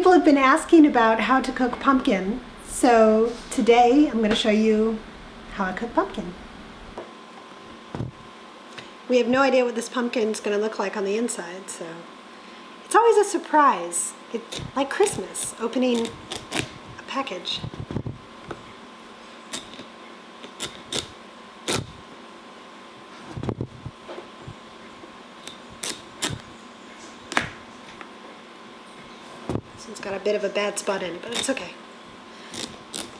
people have been asking about how to cook pumpkin, so today I'm going to show you how I cook pumpkin. We have no idea what this pumpkin is going to look like on the inside, so it's always a surprise. It's like Christmas, opening a package. It's got a bit of a bad spot in it, but it's okay.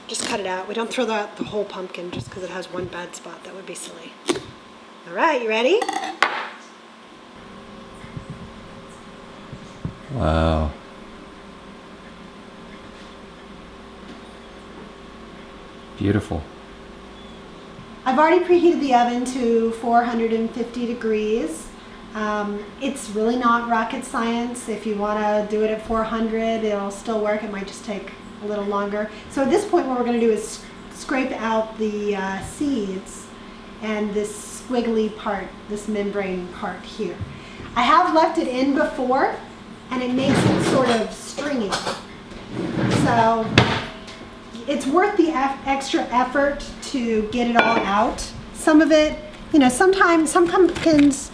Just cut it out. We don't throw out the whole pumpkin just because it has one bad spot. That would be silly. All right, you ready? Wow. Beautiful. I've already preheated the oven to 450 degrees. It's really not rocket science. If you want to do it at 400, it'll still work. It might just take a little longer. So at this point, what we're going to do is scrape out the seeds and this squiggly part, this membrane part here. I have left it in before, and it makes it sort of stringy. So it's worth the extra effort to get it all out. Some of it, you know, sometimes some pumpkins,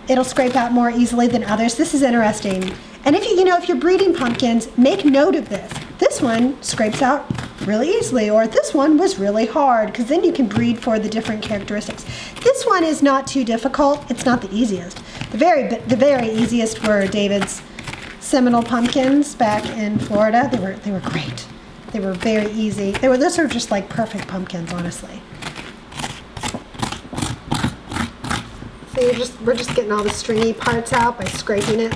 it'll scrape out more easily than others. This is interesting. And if if you're breeding pumpkins, make note of this. This one scrapes out really easily, or this one was really hard, because then you can breed for the different characteristics. This one is not too difficult. It's not the easiest. The very easiest were David's Seminole pumpkins back in Florida. They were great. They were very easy. Those are just like perfect pumpkins, honestly. So we're just getting all the stringy parts out by scraping it.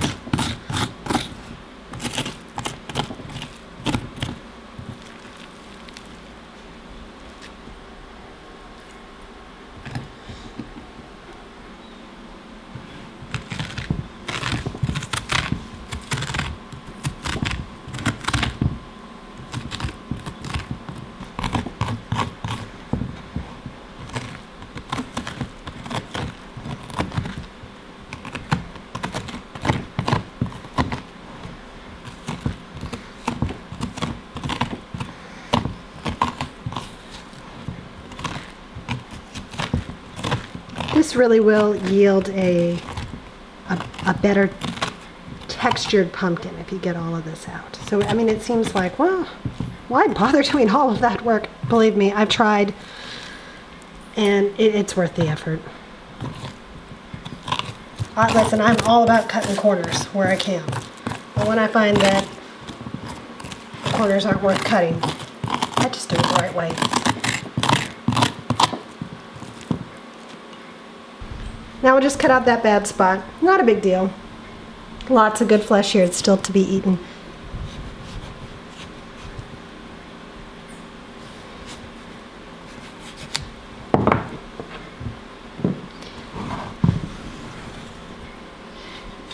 This really will yield a better textured pumpkin if you get all of this out. So, I mean, it seems like, well, why bother doing all of that work? Believe me, I've tried, and it's worth the effort. Listen, I'm all about cutting corners where I can. But when I find that the corners aren't worth cutting, I just do it the right way. Now we'll just cut out that bad spot. Not a big deal. Lots of good flesh here. It's still to be eaten.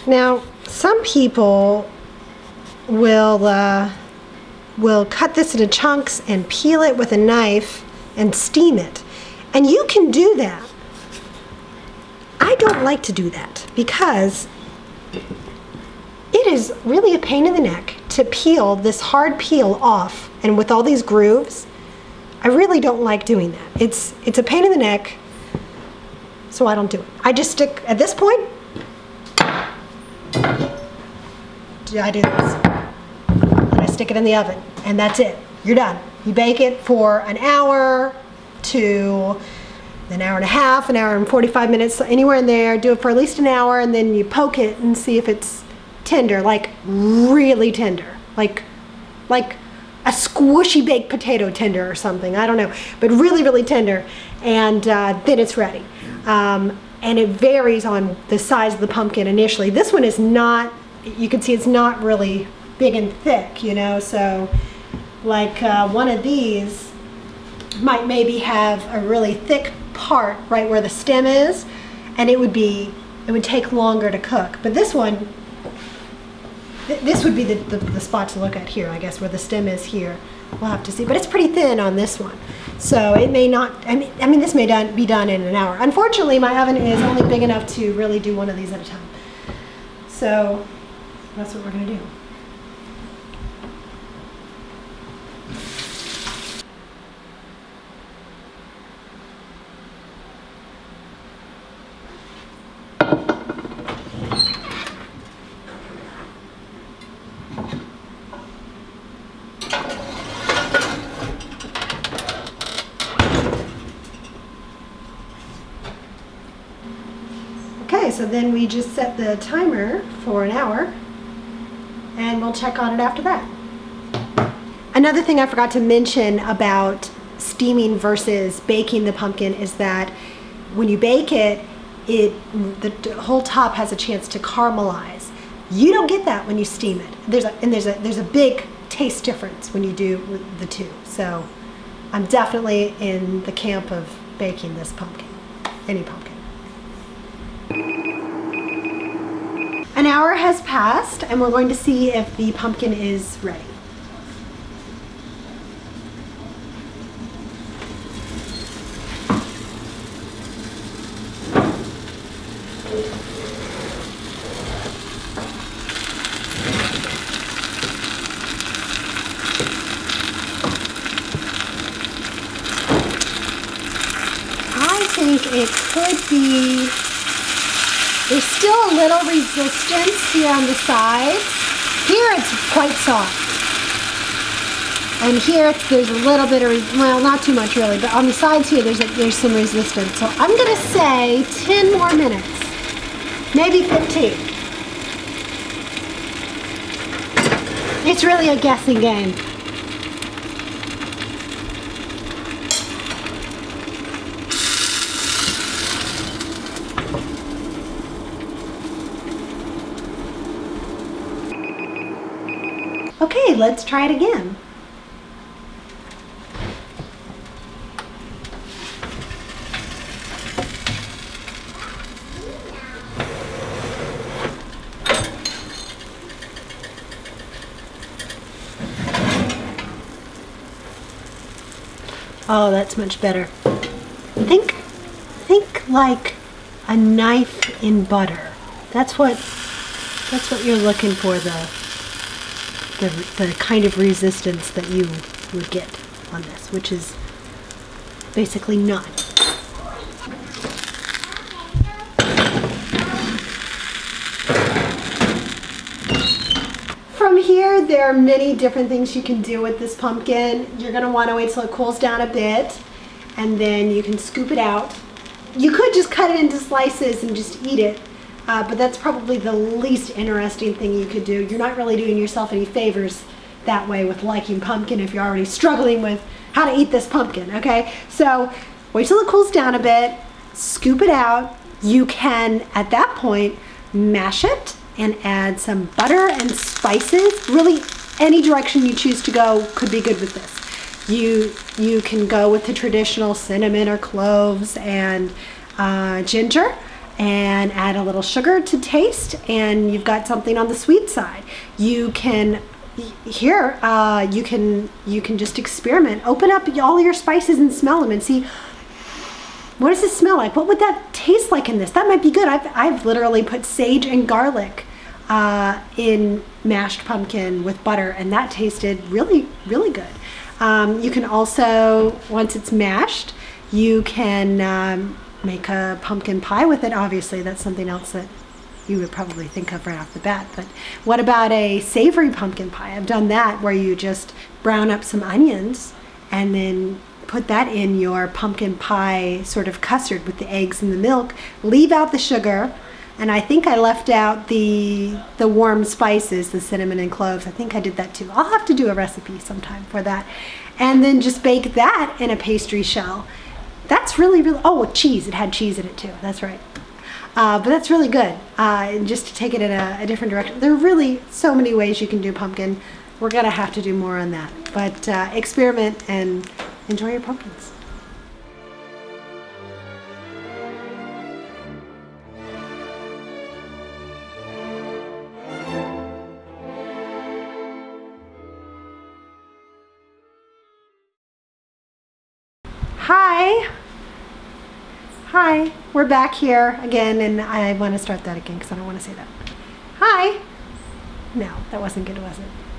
Now, some people will cut this into chunks and peel it with a knife and steam it. And you can do that. I don't like to do that because it is really a pain in the neck to peel this hard peel off, and with all these grooves, I really don't like doing that. It's a pain in the neck, so I don't do it. I just stick, at this point, I do this. And I stick it in the oven, and that's it. You're done. You bake it for an hour to an hour and a half, an hour and 45 minutes, anywhere in there. Do it for at least an hour, and then you poke it and see if it's tender, like really tender, like a squishy baked potato tender or something. I don't know, but really, really tender, and then it's ready. And it varies on the size of the pumpkin initially. This one is not, you can see it's not really big and thick, so like one of these might maybe have a really thick part right where the stem is, and it would take longer to cook. But this one, this would be the spot to look at here, I guess, where the stem is here. We'll have to see, but it's pretty thin on this one, so it may not, I mean this may be done in an hour. Unfortunately, my oven is only big enough to really do one of these at a time, so that's what we're going to do. so then we just set the timer for an hour and we'll check on it after that. Another thing I forgot to mention about steaming versus baking the pumpkin is that when you bake it, the whole top has a chance to caramelize. You don't get that when you steam it. There's a big taste difference when you do the two. So I'm definitely in the camp of baking this pumpkin, any pumpkin. An hour has passed and we're going to see if the pumpkin is ready. I think it could be, there's still a little resistance here on the sides. Here it's quite soft. And here there's a little bit of, well, not too much really, but on the sides here there's some resistance. So I'm gonna say 10 more minutes, maybe 15. It's really a guessing game. Okay, let's try it again. Oh, that's much better. Think like a knife in butter. That's what you're looking for, the kind of resistance that you would get on this, which is basically none. From here, there are many different things you can do with this pumpkin. You're gonna wanna wait till it cools down a bit, and then you can scoop it out. You could just cut it into slices and just eat it, but that's probably the least interesting thing you could do. You're not really doing yourself any favors that way with liking pumpkin if you're already struggling with how to eat this pumpkin, okay? So wait till it cools down a bit, scoop it out. You can, at that point, mash it and add some butter and spices. Really, any direction you choose to go could be good with this. You can go with the traditional cinnamon or cloves and ginger, and add a little sugar to taste, and you've got something on the sweet side. You can you can just experiment. Open up all your spices and smell them and see, what does it smell like? What would that taste like in this? That might be good. I've literally put sage and garlic in mashed pumpkin with butter, and that tasted really, really good. You can also, once it's mashed, you can make a pumpkin pie with it. Obviously, that's something else that you would probably think of right off the bat. But what about a savory pumpkin pie? I've done that, where you just brown up some onions and then put that in your pumpkin pie sort of custard with the eggs and the milk. Leave out the sugar, and I think I left out the warm spices, the cinnamon and cloves. I think I did that too. I'll have to do a recipe sometime for that. And then just bake that in a pastry shell. That's really, really, oh, cheese. It had cheese in it too. That's right. But that's really good. Just to take it in a different direction. There are really so many ways you can do pumpkin. We're gonna have to do more on that. But experiment and enjoy your pumpkins. Hi, we're back here again, and I want to start that again because I don't want to say that. Hi. No, that wasn't good, was it?